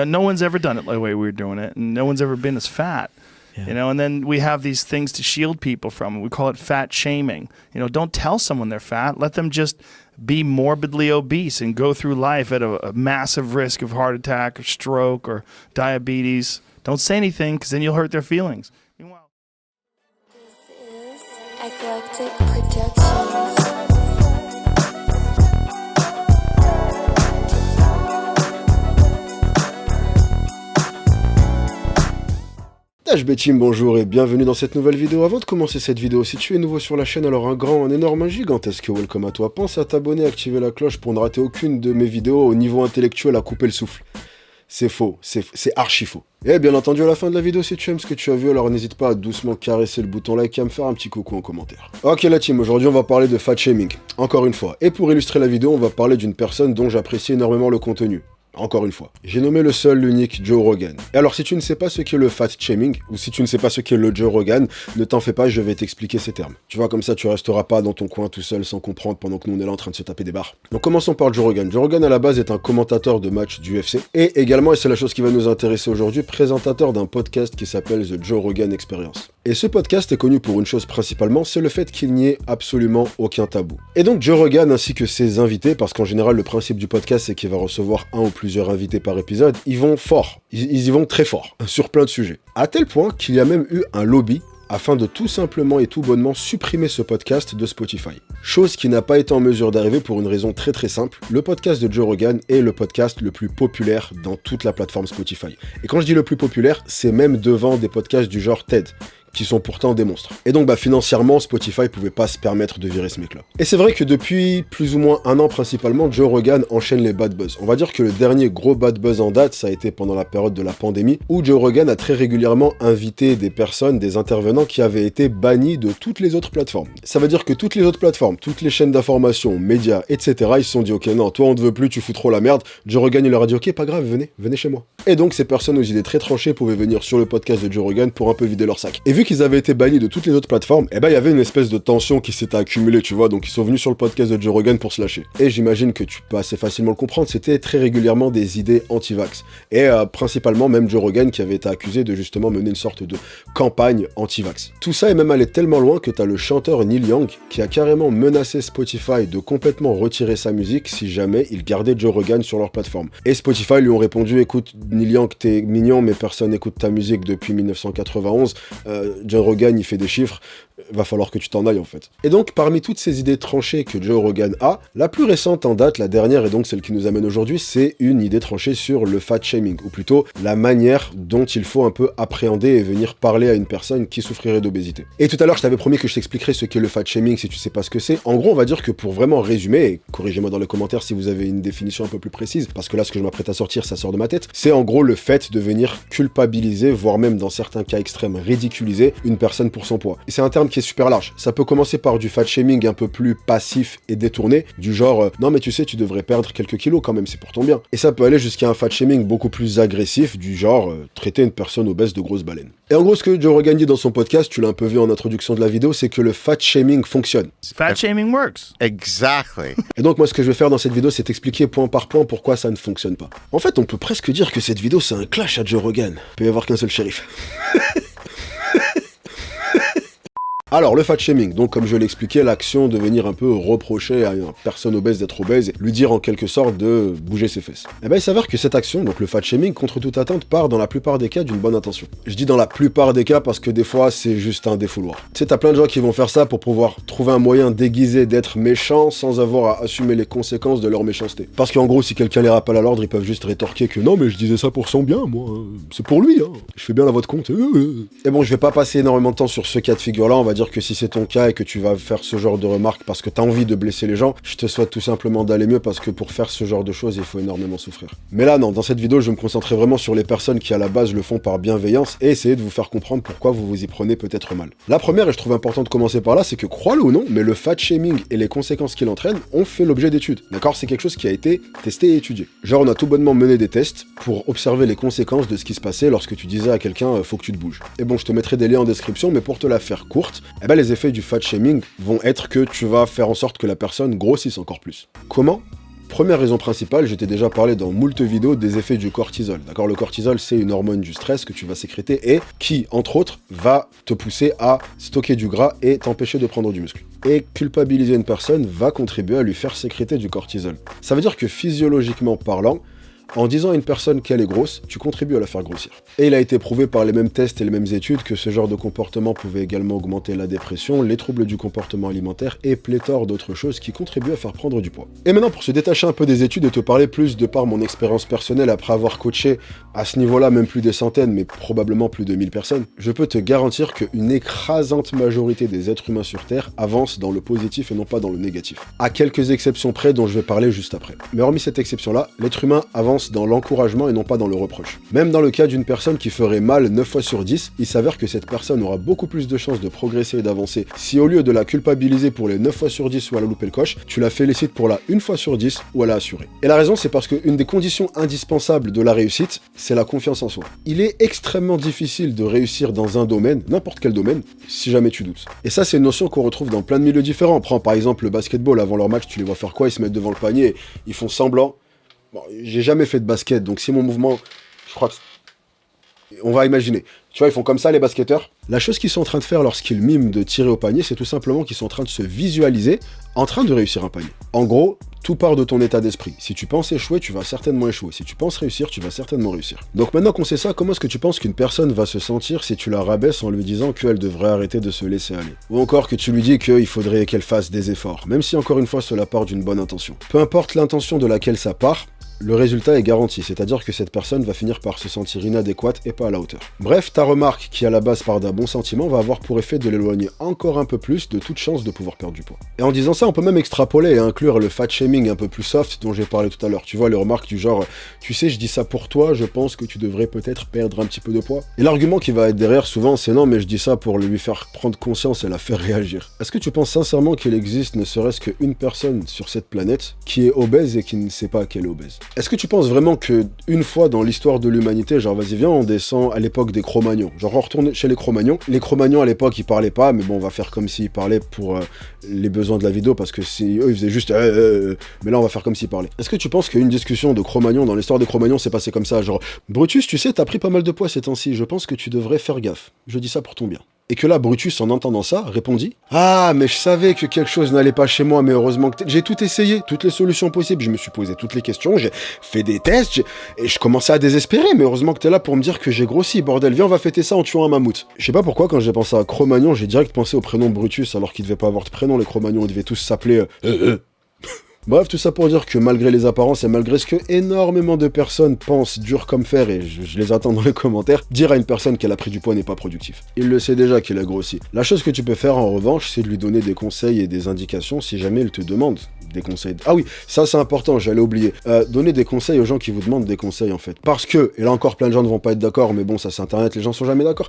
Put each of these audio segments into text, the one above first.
No one's ever done it the way we're doing it, and no one's ever been as fat. Yeah. And then we have these things to shield people from it. We call it fat shaming. Don't tell someone they're fat. Let them just be morbidly obese and go through life at a massive risk of heart attack or stroke or diabetes. Don't say anything, because then you'll hurt their feelings. Meanwhile, this is Eclectic Productions. HB Team, bonjour et bienvenue dans cette nouvelle vidéo. Avant de commencer cette vidéo, si tu es nouveau sur la chaîne, alors un grand, un énorme, un gigantesque welcome à toi. Pense à t'abonner, activer la cloche pour ne rater aucune de mes vidéos au niveau intellectuel à couper le souffle. C'est faux, c'est archi faux. Et bien entendu, à la fin de la vidéo, si tu aimes ce que tu as vu, alors n'hésite pas à doucement caresser le bouton like et à me faire un petit coucou en commentaire. Ok la team, aujourd'hui on va parler de fat shaming, encore une fois. Et pour illustrer la vidéo, on va parler d'une personne dont j'apprécie énormément le contenu. Encore une fois, j'ai nommé le seul, l'unique Joe Rogan. Et alors si tu ne sais pas ce qu'est le fat shaming, ou si tu ne sais pas ce qu'est le Joe Rogan, ne t'en fais pas, je vais t'expliquer ces termes. Tu vois, comme ça tu resteras pas dans ton coin tout seul sans comprendre pendant que nous on est là en train de se taper des barres. Donc commençons par Joe Rogan. Joe Rogan à la base est un commentateur de matchs du UFC, et également, et c'est la chose qui va nous intéresser aujourd'hui, présentateur d'un podcast qui s'appelle The Joe Rogan Experience. Et ce podcast est connu pour une chose principalement, c'est le fait qu'il n'y ait absolument aucun tabou. Et donc Joe Rogan ainsi que ses invités, parce qu'en général le principe du podcast c'est qu'il va recevoir un ou plusieurs invités par épisode, ils vont fort, ils y vont très fort, sur plein de sujets. À tel point qu'il y a même eu un lobby afin de tout simplement et tout bonnement supprimer ce podcast de Spotify. Chose qui n'a pas été en mesure d'arriver pour une raison très très simple, le podcast de Joe Rogan est le podcast le plus populaire dans toute la plateforme Spotify. Et quand je dis le plus populaire, c'est même devant des podcasts du genre TED, qui sont pourtant des monstres. Et donc financièrement, Spotify pouvait pas se permettre de virer ce mec-là. Et c'est vrai que depuis plus ou moins un an principalement, Joe Rogan enchaîne les bad buzz. On va dire que le dernier gros bad buzz en date, ça a été pendant la période de la pandémie, où Joe Rogan a très régulièrement invité des personnes, des intervenants qui avaient été bannis de toutes les autres plateformes. Ça veut dire que toutes les autres plateformes, toutes les chaînes d'information, médias, etc., ils se sont dit ok non, toi on te veut plus, tu fous trop la merde. Joe Rogan il leur a dit ok pas grave, venez chez moi. Et donc ces personnes aux idées très tranchées pouvaient venir sur le podcast de Joe Rogan pour un peu vider leur sac. Et vu qu'ils avaient été bannis de toutes les autres plateformes, il y avait une espèce de tension qui s'était accumulée, tu vois, donc ils sont venus sur le podcast de Joe Rogan pour se lâcher. Et j'imagine que tu peux assez facilement le comprendre, c'était très régulièrement des idées anti-vax. Et principalement même Joe Rogan qui avait été accusé de justement mener une sorte de campagne anti-vax. Tout ça est même allé tellement loin que t'as le chanteur Neil Young qui a carrément menacé Spotify de complètement retirer sa musique si jamais il gardait Joe Rogan sur leur plateforme. Et Spotify lui ont répondu, écoute Neil Young, t'es mignon mais personne n'écoute ta musique depuis 1991, Joe Rogan il fait des chiffres, va falloir que tu t'en ailles en fait. Et donc parmi toutes ces idées tranchées que Joe Rogan a, la plus récente en date, la dernière et donc celle qui nous amène aujourd'hui, c'est une idée tranchée sur le fat shaming, ou plutôt la manière dont il faut un peu appréhender et venir parler à une personne qui souffrirait d'obésité. Et tout à l'heure je t'avais promis que je t'expliquerais ce qu'est le fat shaming si tu sais pas ce que c'est. En gros on va dire que pour vraiment résumer, et corrigez-moi dans les commentaires si vous avez une définition un peu plus précise, parce que là ce que je m'apprête à sortir ça sort de ma tête, c'est en gros le fait de venir culpabiliser, voire même dans certains cas extrêmes ridiculiser une personne pour son poids. Et c'est un terme qui est super large. Ça peut commencer par du fat shaming un peu plus passif et détourné, du genre non mais tu sais tu devrais perdre quelques kilos quand même, c'est pour ton bien. Et ça peut aller jusqu'à un fat shaming beaucoup plus agressif, du genre traiter une personne obèse de grosse baleine. Et en gros ce que Joe Rogan dit dans son podcast, tu l'as un peu vu en introduction de la vidéo, c'est que le fat shaming fonctionne. Fat shaming works. Exactly. Et donc moi ce que je vais faire dans cette vidéo, c'est expliquer point par point pourquoi ça ne fonctionne pas. En fait on peut presque dire que cette vidéo c'est un clash à Joe Rogan. Il peut y avoir qu'un seul shérif. Alors, le fat shaming, donc comme je l'ai expliqué, l'action de venir un peu reprocher à une personne obèse d'être obèse, lui dire en quelque sorte de bouger ses fesses. Et il s'avère que cette action, donc le fat shaming, contre toute attente, part dans la plupart des cas d'une bonne intention. Je dis dans la plupart des cas parce que des fois, c'est juste un défouloir. Tu sais, t'as plein de gens qui vont faire ça pour pouvoir trouver un moyen déguisé d'être méchant sans avoir à assumer les conséquences de leur méchanceté. Parce qu'en gros, si quelqu'un les rappelle à l'ordre, ils peuvent juste rétorquer que non, mais je disais ça pour son bien, moi, c'est pour lui, hein. Je fais bien la votre compte. Et bon, je vais pas passer énormément de temps sur ce cas de figure-là, on va dire que si c'est ton cas et que tu vas faire ce genre de remarques parce que t'as envie de blesser les gens, je te souhaite tout simplement d'aller mieux parce que pour faire ce genre de choses, il faut énormément souffrir. Mais là, non, dans cette vidéo, je vais me concentrer vraiment sur les personnes qui à la base le font par bienveillance et essayer de vous faire comprendre pourquoi vous vous y prenez peut-être mal. La première, et je trouve important de commencer par là, c'est que crois-le ou non, mais le fat shaming et les conséquences qu'il entraîne ont fait l'objet d'études. D'accord? C'est quelque chose qui a été testé et étudié. Genre, on a tout bonnement mené des tests pour observer les conséquences de ce qui se passait lorsque tu disais à quelqu'un faut que tu te bouges. Et bon, je te mettrai des liens en description, mais pour te la faire courte, les effets du fat shaming vont être que tu vas faire en sorte que la personne grossisse encore plus. Comment? Première raison principale, j'étais déjà parlé dans moult vidéos des effets du cortisol. D'accord, le cortisol, c'est une hormone du stress que tu vas sécréter et qui, entre autres, va te pousser à stocker du gras et t'empêcher de prendre du muscle. Et culpabiliser une personne va contribuer à lui faire sécréter du cortisol. Ça veut dire que physiologiquement parlant, en disant à une personne qu'elle est grosse, tu contribues à la faire grossir. Et il a été prouvé par les mêmes tests et les mêmes études que ce genre de comportement pouvait également augmenter la dépression, les troubles du comportement alimentaire et pléthore d'autres choses qui contribuent à faire prendre du poids. Et maintenant, pour se détacher un peu des études et te parler plus de par mon expérience personnelle après avoir coaché à ce niveau-là même plus des centaines, mais probablement plus de 1000 personnes, je peux te garantir qu'une écrasante majorité des êtres humains sur Terre avancent dans le positif et non pas dans le négatif. À quelques exceptions près dont je vais parler juste après. Mais hormis cette exception-là, l'être humain avance dans l'encouragement et non pas dans le reproche. Même dans le cas d'une personne qui ferait mal 9 fois sur 10, il s'avère que cette personne aura beaucoup plus de chances de progresser et d'avancer si au lieu de la culpabiliser pour les 9 fois sur 10 où elle a loupé le coche, tu la félicites pour la 1 fois sur 10 où elle a assuré. Et la raison, c'est parce qu'une des conditions indispensables de la réussite, c'est la confiance en soi. Il est extrêmement difficile de réussir dans un domaine, n'importe quel domaine, si jamais tu doutes. Et ça, c'est une notion qu'on retrouve dans plein de milieux différents. Prends par exemple le basketball, avant leur match, tu les vois faire quoi? Ils se mettent devant le panier, ils font semblant. Bon, j'ai jamais fait de basket, donc si mon mouvement, je crois que... On va imaginer. Tu vois, ils font comme ça, les basketteurs. La chose qu'ils sont en train de faire lorsqu'ils miment de tirer au panier, c'est tout simplement qu'ils sont en train de se visualiser en train de réussir un panier. En gros, tout part de ton état d'esprit. Si tu penses échouer, tu vas certainement échouer. Si tu penses réussir, tu vas certainement réussir. Donc maintenant qu'on sait ça, comment est-ce que tu penses qu'une personne va se sentir si tu la rabaisses en lui disant qu'elle devrait arrêter de se laisser aller? Ou encore que tu lui dis qu'il faudrait qu'elle fasse des efforts, même si encore une fois cela part d'une bonne intention. Peu importe l'intention de laquelle ça part, le résultat est garanti, c'est-à-dire que cette personne va finir par se sentir inadéquate et pas à la hauteur. Bref, ta remarque, qui à la base part d'un bon sentiment, va avoir pour effet de l'éloigner encore un peu plus de toute chance de pouvoir perdre du poids. Et en disant ça, on peut même extrapoler et inclure le fat shaming un peu plus soft dont j'ai parlé tout à l'heure. Tu vois, les remarques du genre « Tu sais, je dis ça pour toi, je pense que tu devrais peut-être perdre un petit peu de poids. » Et l'argument qui va être derrière souvent, c'est « Non, mais je dis ça pour lui faire prendre conscience et la faire réagir. » Est-ce que tu penses sincèrement qu'il existe ne serait-ce qu'une personne sur cette planète qui est obèse et qui ne sait pas qu'elle est obèse? Est-ce que tu penses vraiment que une fois dans l'histoire de l'humanité, genre vas-y viens, on descend à l'époque des Cro-Magnons, genre on retourne chez les Cro-Magnons. Les Cro-Magnons à l'époque ils parlaient pas, mais bon on va faire comme s'ils parlaient pour les besoins de la vidéo parce que si eux ils faisaient juste mais là on va faire comme s'ils parlaient. Est-ce que tu penses qu'une discussion de Cro-Magnons dans l'histoire des Cro-Magnons s'est passée comme ça, genre Brutus tu sais t'as pris pas mal de poids ces temps-ci, je pense que tu devrais faire gaffe, je dis ça pour ton bien. Et que là, Brutus, en entendant ça, répondit « Ah, mais je savais que quelque chose n'allait pas chez moi, mais heureusement que j'ai tout essayé, toutes les solutions possibles, je me suis posé toutes les questions, j'ai fait des tests, et je commençais à désespérer, mais heureusement que t'es là pour me dire que j'ai grossi, bordel, viens, on va fêter ça en tuant un mammouth. » Je sais pas pourquoi, quand j'ai pensé à Cro-Magnon, j'ai direct pensé au prénom Brutus, alors qu'il devait pas avoir de prénom, les Cro-Magnons, ils devaient tous s'appeler Bref, tout ça pour dire que malgré les apparences et malgré ce que énormément de personnes pensent dur comme fer, et je les attends dans les commentaires, dire à une personne qu'elle a pris du poids n'est pas productif. Il le sait déjà qu'il a grossi. La chose que tu peux faire en revanche, c'est de lui donner des conseils et des indications si jamais il te demande des conseils. Ah oui, ça c'est important, j'allais oublier. Donner des conseils aux gens qui vous demandent des conseils en fait. Parce que, et là encore plein de gens ne vont pas être d'accord, mais bon ça c'est internet, les gens sont jamais d'accord.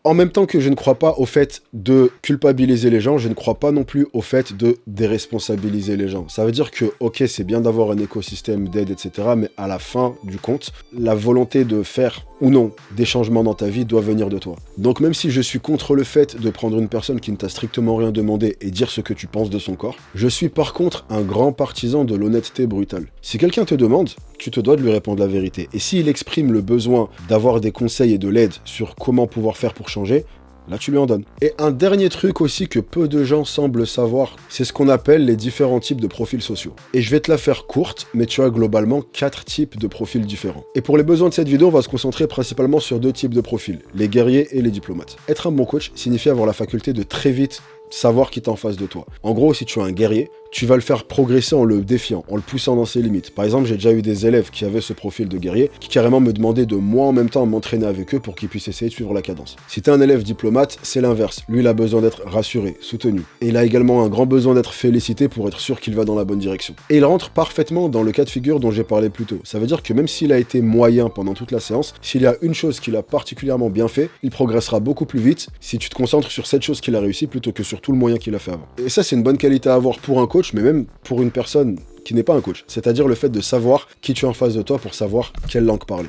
En même temps que je ne crois pas au fait de culpabiliser les gens, je ne crois pas non plus au fait de déresponsabiliser les gens. Ça veut dire que, ok, c'est bien d'avoir un écosystème d'aide, etc., mais à la fin du compte, la volonté de faire ou non des changements dans ta vie doit venir de toi. Donc même si je suis contre le fait de prendre une personne qui ne t'a strictement rien demandé et dire ce que tu penses de son corps, je suis par contre un grand partisan de l'honnêteté brutale. Si quelqu'un te demande, tu te dois de lui répondre la vérité. Et s'il exprime le besoin d'avoir des conseils et de l'aide sur comment pouvoir faire pour changer, là tu lui en donnes. Et un dernier truc aussi que peu de gens semblent savoir, c'est ce qu'on appelle les différents types de profils sociaux. Et je vais te la faire courte, mais tu as globalement 4 types de profils différents. Et pour les besoins de cette vidéo, on va se concentrer principalement sur 2 types de profils, les guerriers et les diplomates. Être un bon coach signifie avoir la faculté de très vite savoir qui est en face de toi. En gros, si tu es un guerrier, tu vas le faire progresser en le défiant, en le poussant dans ses limites. Par exemple, j'ai déjà eu des élèves qui avaient ce profil de guerrier, qui carrément me demandaient de moi en même temps m'entraîner avec eux pour qu'ils puissent essayer de suivre la cadence. Si t'es un élève diplomate, c'est l'inverse. Lui, il a besoin d'être rassuré, soutenu. Et il a également un grand besoin d'être félicité pour être sûr qu'il va dans la bonne direction. Et il rentre parfaitement dans le cas de figure dont j'ai parlé plus tôt. Ça veut dire que même s'il a été moyen pendant toute la séance, s'il y a une chose qu'il a particulièrement bien fait, il progressera beaucoup plus vite si tu te concentres sur cette chose qu'il a réussi plutôt que sur tout le moyen qu'il a fait avant. Et ça, c'est une bonne qualité à avoir pour un coach, mais même pour une personne qui n'est pas un coach. C'est-à-dire le fait de savoir qui tu es en face de toi pour savoir quelle langue parler.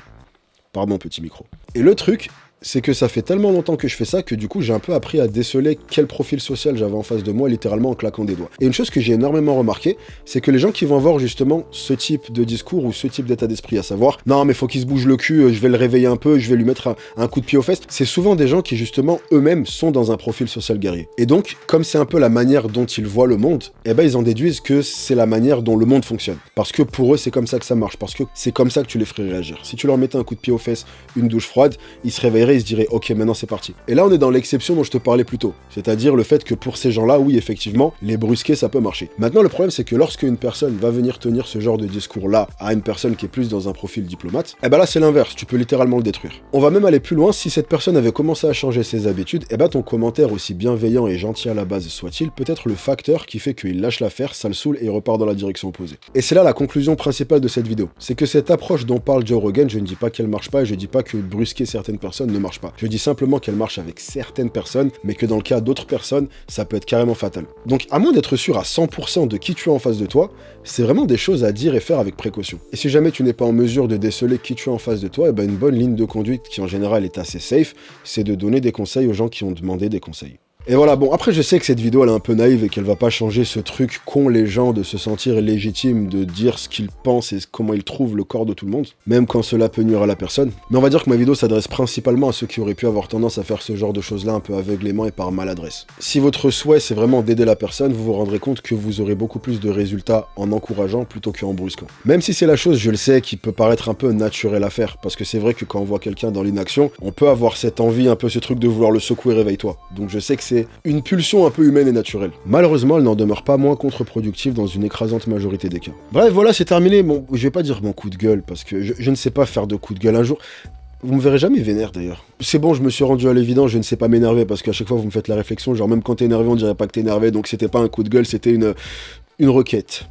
Pardon, petit micro. Et le truc, c'est que ça fait tellement longtemps que je fais ça que du coup j'ai un peu appris à déceler quel profil social j'avais en face de moi littéralement en claquant des doigts. Et une chose que j'ai énormément remarqué, c'est que les gens qui vont avoir justement ce type de discours ou ce type d'état d'esprit, à savoir non mais faut qu'il se bouge le cul, je vais le réveiller un peu, je vais lui mettre un coup de pied aux fesses, c'est souvent des gens qui justement eux-mêmes sont dans un profil social guerrier. Et donc comme c'est un peu la manière dont ils voient le monde, eh ben ils en déduisent que c'est la manière dont le monde fonctionne. Parce que pour eux c'est comme ça que ça marche, parce que c'est comme ça que tu les ferais réagir. Si tu leur mettais un coup de pied aux fesses, une douche froide, ils se réveilleraient, ils se diraient ok maintenant c'est parti. Et là on est dans l'exception dont je te parlais plus tôt, c'est-à-dire le fait que pour ces gens-là, oui effectivement, les brusquer ça peut marcher. Maintenant le problème c'est que lorsque une personne va venir tenir ce genre de discours-là à une personne qui est plus dans un profil diplomate, eh ben là c'est l'inverse, tu peux littéralement le détruire. On va même aller plus loin, si cette personne avait commencé à changer ses habitudes, eh ben ton commentaire aussi bienveillant et gentil à la base soit-il, peut être le facteur qui fait qu'il lâche l'affaire, ça le saoule et il repart dans la direction opposée. Et c'est là la conclusion principale de cette vidéo, c'est que cette approche dont parle Joe Rogan, je ne dis pas qu'elle marche pas et je dis pas que brusquer certaines personnes ne marche pas. Je dis simplement qu'elle marche avec certaines personnes, mais que dans le cas d'autres personnes, ça peut être carrément fatal. Donc à moins d'être sûr à 100% de qui tu as en face de toi, c'est vraiment des choses à dire et faire avec précaution. Et si jamais tu n'es pas en mesure de déceler qui tu as en face de toi, eh ben une bonne ligne de conduite qui en général est assez safe, c'est de donner des conseils aux gens qui ont demandé des conseils. Et voilà, bon, après je sais que cette vidéo elle est un peu naïve et qu'elle va pas changer ce truc qu'ont les gens de se sentir légitime, de dire ce qu'ils pensent et comment ils trouvent le corps de tout le monde, même quand cela peut nuire à la personne. Mais on va dire que ma vidéo s'adresse principalement à ceux qui auraient pu avoir tendance à faire ce genre de choses-là un peu aveuglément et par maladresse. Si votre souhait c'est vraiment d'aider la personne, vous vous rendrez compte que vous aurez beaucoup plus de résultats en encourageant plutôt qu'en brusquant. Même si c'est la chose, je le sais, qui peut paraître un peu naturelle à faire, parce que c'est vrai que quand on voit quelqu'un dans l'inaction, on peut avoir cette envie, un peu ce truc de vouloir le secouer, réveille-toi. Donc je sais que c'est une pulsion un peu humaine et naturelle. Malheureusement, elle n'en demeure pas moins contre-productive dans une écrasante majorité des cas. Bref, voilà, c'est terminé. Bon, je vais pas dire mon coup de gueule, parce que je ne sais pas faire de coup de gueule un jour. Vous me verrez jamais vénère d'ailleurs. C'est bon, je me suis rendu à l'évidence, je ne sais pas m'énerver, parce qu'à chaque fois vous me faites la réflexion, genre même quand t'es énervé, on dirait pas que t'es énervé, donc c'était pas un coup de gueule, c'était une requête.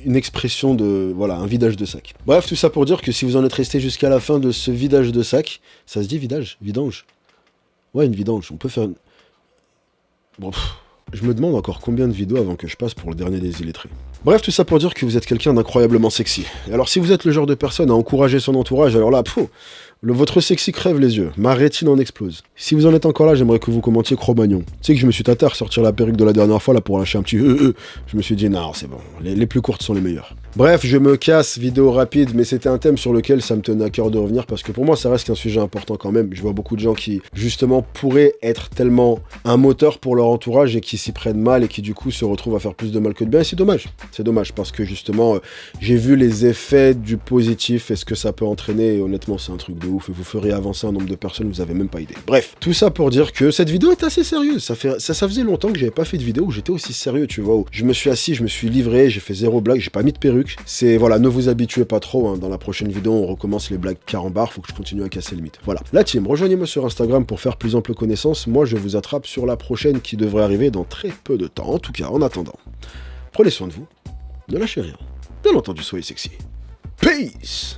Une expression de... voilà, un vidage de sac. Bref, tout ça pour dire que si vous en êtes resté jusqu'à la fin de ce vidage de sac, ça se dit vidage? Vidange? Ouais, une vidange, on peut faire une... Bon, je me demande encore combien de vidéos avant que je passe pour le dernier des illettrés. Bref, tout ça pour dire que vous êtes quelqu'un d'incroyablement sexy. Et alors si vous êtes le genre de personne à encourager son entourage, alors là, votre sexy crève les yeux, ma rétine en explose. Si vous en êtes encore là, j'aimerais que vous commentiez Cro-Magnon. Tu sais que je me suis tâté à ressortir la perruque de la dernière fois là pour lâcher un petit Je me suis dit non, c'est bon, les plus courtes sont les meilleures. Bref, je me casse, vidéo rapide, mais c'était un thème sur lequel ça me tenait à cœur de revenir parce que pour moi ça reste un sujet important quand même. Je vois beaucoup de gens qui justement pourraient être tellement un moteur pour leur entourage et qui s'y prennent mal et qui du coup se retrouvent à faire plus de mal que de bien et c'est dommage. C'est dommage parce que justement j'ai vu les effets du positif et ce que ça peut entraîner et honnêtement c'est un truc de ouf et vous ferez avancer un nombre de personnes, vous avez même pas idée. Bref, tout ça pour dire que cette vidéo est assez sérieuse. Ça faisait longtemps que j'avais pas fait de vidéo où j'étais aussi sérieux, tu vois, où je me suis assis, je me suis livré, j'ai fait zéro blague, j'ai pas mis de perruque. C'est voilà, ne vous habituez pas trop, hein. Dans la prochaine vidéo on recommence les blagues carambars, faut que je continue à casser le mythe. Voilà. La team, rejoignez-moi sur Instagram pour faire plus ample connaissance. Moi je vous attrape sur la prochaine qui devrait arriver dans très peu de temps. En tout cas, en attendant, prenez soin de vous, ne lâchez rien. Bien entendu, soyez sexy. Peace!